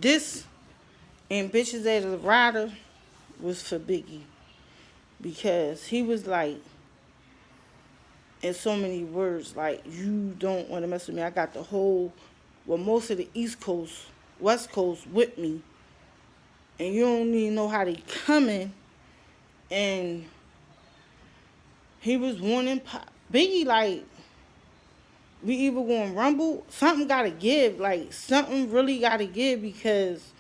this and Bitches as a Rider was for Biggie because he was like, in so many words, like, you don't want to mess with me. I got the whole, well, most of the East Coast, West Coast with me, and you don't even know how they coming. And he was warning Biggie, like, we either going to rumble, something got to give, like, something really got to give because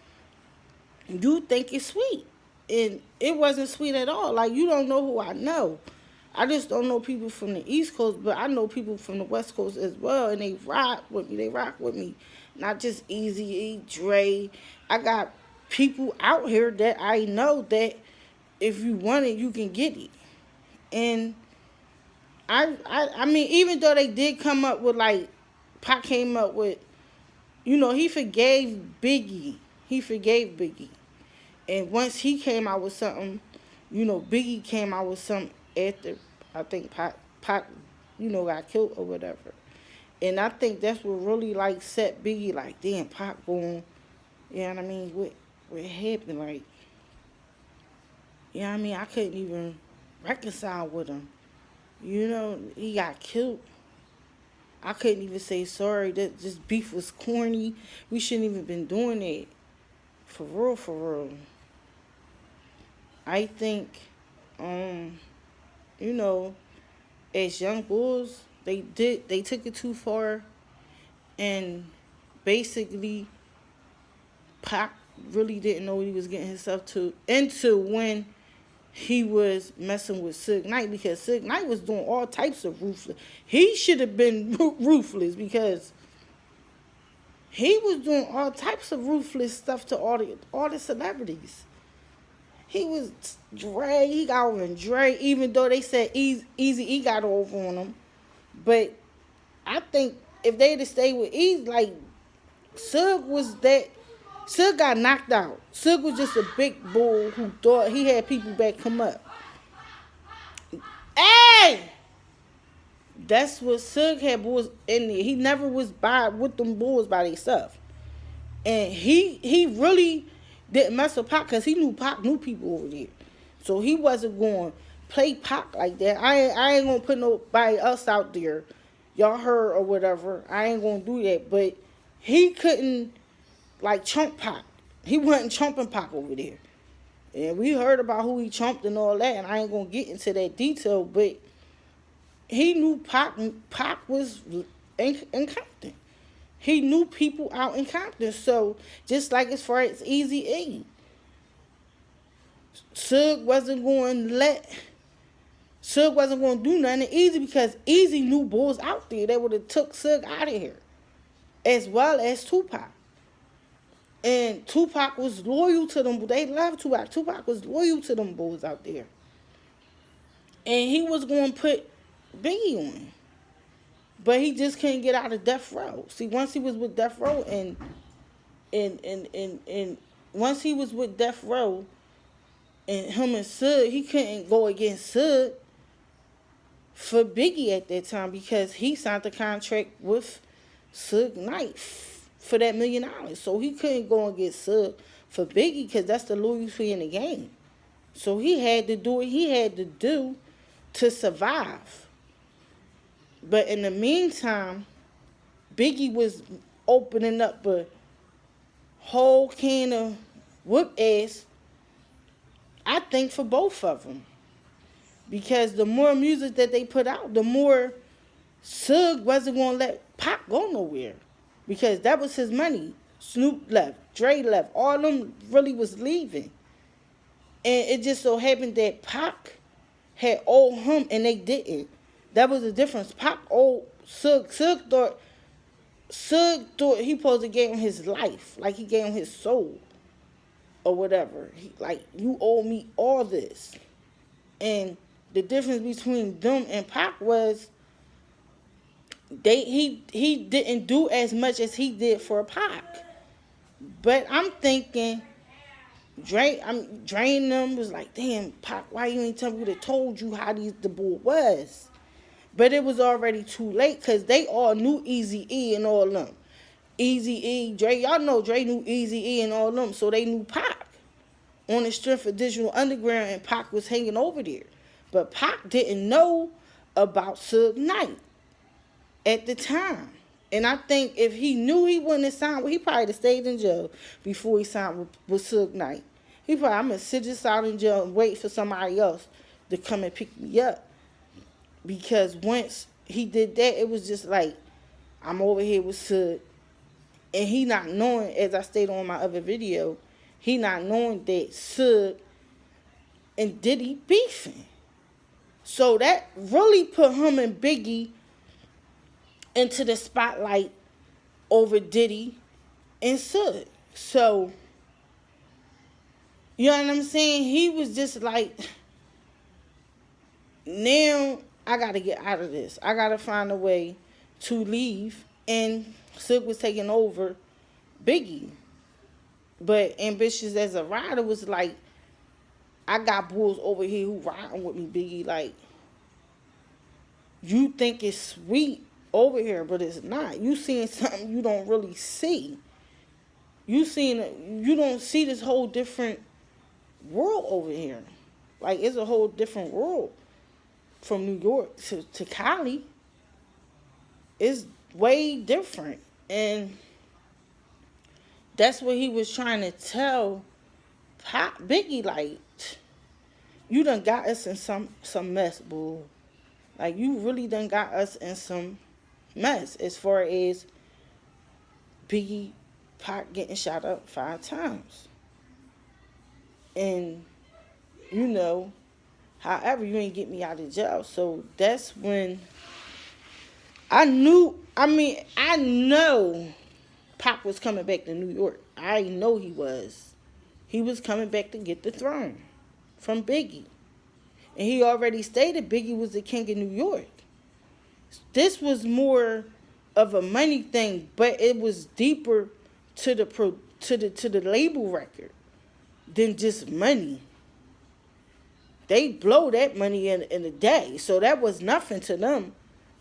you think it's sweet. And it wasn't sweet at all. Like, you don't know who I know. I just don't know people from the East Coast, but I know people from the West Coast as well, and they rock with me. They rock with me. Not just Easy, Dre. I got people out here that I know that if you want it, you can get it. And I mean, even though they did come up with, like, Pac came up with, he forgave Biggie. He forgave Biggie. And once he came out with something, Biggie came out with something after, I think, Pac, got killed or whatever. And I think that's what really, like, set Biggie, like, damn, Pac going, you know what I mean, what happened, like, you know what I mean, I couldn't even reconcile with him. He got killed. I couldn't even say sorry. That this beef was corny. We shouldn't even been doing it. For real, for real. I think, as young bulls, they took it too far, and basically, Pac really didn't know what he was getting himself into when he was messing with Suge Knight, because Suge Knight was doing all types of ruthless. He should have been ruthless because he was doing all types of ruthless stuff to all the celebrities. He was Dre. He got over on Dre, even though they said Easy got over on him. But I think if they'd have stayed with Easy, like, Suge got knocked out. Suge was just a big bull who thought he had people back come up. Hey! That's what Suge had bulls in there. He never was with them bulls by themselves. And he really didn't mess with Pac because he knew Pac knew people over there. So he wasn't going to play Pac like that. I ain't going to put nobody else out there. Y'all heard or whatever. I ain't going to do that. But he couldn't, like, chump Pac. He wasn't chumping Pac over there. And we heard about who he chumped and all that, and I ain't going to get into that detail, but he knew Pac was in Compton. He knew people out in Compton. So, just like as far as Eazy-E, Suge wasn't going to do nothing Easy because Easy knew bulls out there that would have took Suge out of here, as well as Tupac. And Tupac was loyal to them. They loved Tupac. Tupac was loyal to them bulls out there. And he was going to put Biggie on. But he just couldn't get out of Death Row. See, once he was with Death Row and once he was with Death Row and him and Suge, he couldn't go against Suge for Biggie at that time because he signed the contract with Suge Knight for that $1 million. So he couldn't go and get Suge for Biggie because that's the loyalty in the game. So he had to do what he had to do to survive. But in the meantime, Biggie was opening up a whole can of whoop ass, I think, for both of them. Because the more music that they put out, the more Suge wasn't going to let Pac go nowhere. Because that was his money. Snoop left. Dre left. All of them really was leaving. And it just so happened that Pac had owed him and they didn't. That was the difference. Pac owed Suge. Suge thought he supposed to give him his life. Like he gave him his soul. Or whatever. Like, you owe me all this. And the difference between them and Pac was he didn't do as much as he did for Pac. But I'm thinking Dre them was like, damn, Pac, why you ain't tell me? Would have told you how the bull was. But it was already too late because they all knew Eazy-E and all of them. Easy E, Dre. Y'all know Dre knew Easy E and all them, so they knew Pac on the strength of Digital Underground, and Pac was hanging over there. But Pac didn't know about Suge Knight at the time. And I think if he knew he wouldn't have signed, he probably would have stayed in jail before he signed with Suge Knight. He probably, I'm going to sit this out in jail and wait for somebody else to come and pick me up. Because once he did that, it was just like, I'm over here with Suge. And he not knowing, as I stated on my other video, he not knowing that Suge and Diddy beefing. So that really put him and Biggie into the spotlight over Diddy and Suge. So, you know what I'm saying? He was just like, now I got to get out of this. I got to find a way to leave. And Suge was taking over Biggie. But Ambitious as a rider was like, I got bulls over here who riding with me, Biggie. Like, you think it's sweet over here, but it's not. You seeing something you don't really see. You don't see this whole different world over here. Like, it's a whole different world from New York to Cali. It's way different. And that's what he was trying to tell Biggie, like, you done got us in some mess, boo. Like, you really done got us in some mess as far as Biggie Pac getting shot up 5 times. And, you know, however, you ain't get me out of jail. So that's when I know Pac was coming back to New York. I know he was. He was coming back to get the throne from Biggie. And he already stated Biggie was the king of New York. This was more of a money thing, but it was deeper to the label record than just money. They blow that money in a day, so that was nothing to them.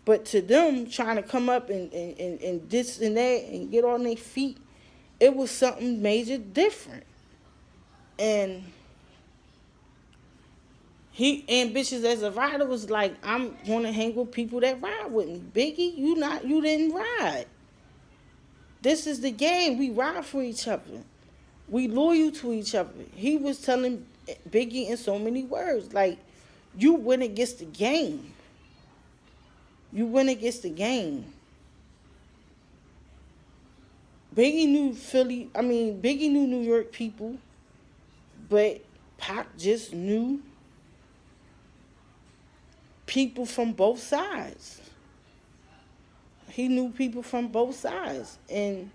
But to them, trying to come up and this and that and get on their feet, it was something major different. And he Ambitious as a rider was like, I'm gonna hang with people that ride with me. Biggie, you didn't ride. This is the game. We ride for each other. We loyal to each other. He was telling Biggie in so many words, like, you went against the game. You went against the game. Biggie knew New York people, but Pac just knew people from both sides. He knew people from both sides. And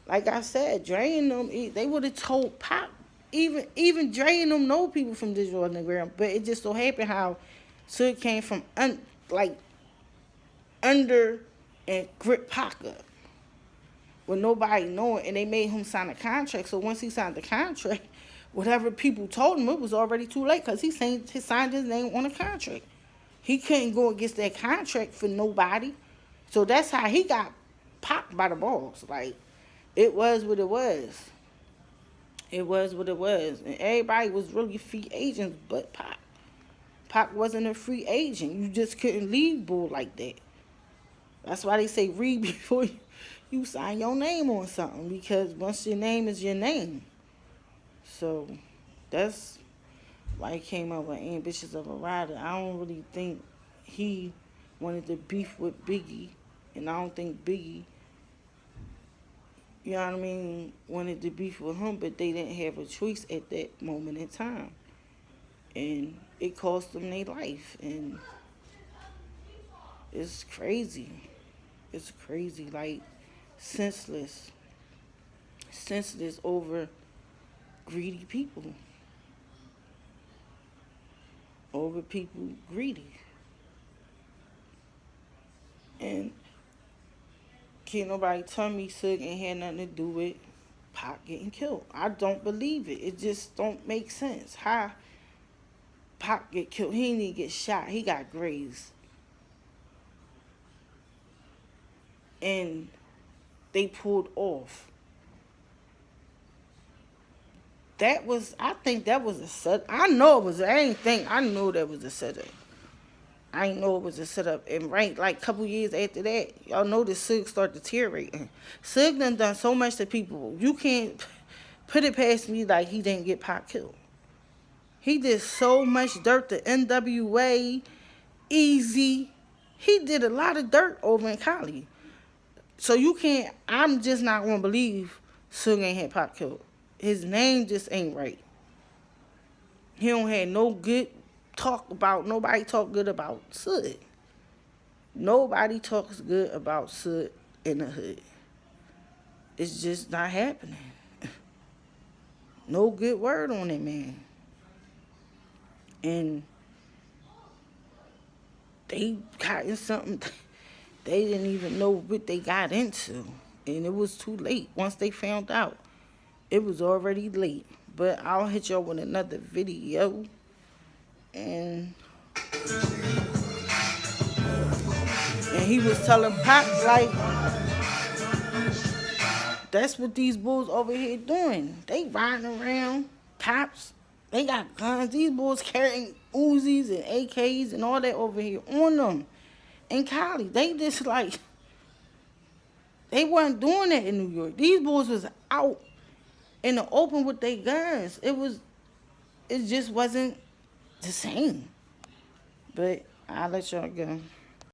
like I said, Dre and them, they would have told Pac, even Dre and them know people from Digital Underground, but it just so happened how Suge came from under and grip Pac up with nobody knowing, and they made him sign a contract. So once he signed the contract, whatever people told him, it was already too late because he signed his name on a contract. He couldn't go against that contract for nobody. So that's how he got popped by the balls. Like, it was what it was. It was what it was. And everybody was really free agents but Pac. Pac wasn't a free agent. You just couldn't leave bull like that. That's why they say read before you sign your name on something, because once your name is your name. So that's why he came up with Ambitious of a Rider. I don't really think he wanted to beef with Biggie, and I don't think Biggie, you know what I mean, wanted to beef with him, but they didn't have a choice at that moment in time. And it cost them their life, and it's crazy. It's crazy, like, senseless over greedy people. Over people greedy. And can't nobody tell me Suge ain't had nothing to do with Pac getting killed. I don't believe it. It just don't make sense. How Pac get killed? He didn't even get shot. He got grazed. And they pulled off. That was, I think that was a set. I know it was. I ain't think. I know that was a setup. I ain't know it was a setup. And right, like a couple years after that, y'all noticed Suge started deteriorating. Suge done so much to people. You can't put it past me like he didn't get Pac killed. He did so much dirt to NWA, Easy. He did a lot of dirt over in Cali. So you can't. I'm just not gonna believe Suge ain't had Pac killed. His name just ain't right. He don't have no good talk about. Nobody talk good about Suge. Nobody talks good about Suge in the hood. It's just not happening. No good word on it, man. And they got in something they didn't even know what they got into. And it was too late. Once they found out, it was already late. But I'll hit y'all with another video. And he was telling Pop, like, that's what these bulls over here doing. They riding around, cops. They got guns. These bulls carrying Uzis and AKs and all that over here on them. In Cali, they just like, they weren't doing that in New York. These bulls was out in the open with their guns. It just wasn't the same. But I'll let y'all go.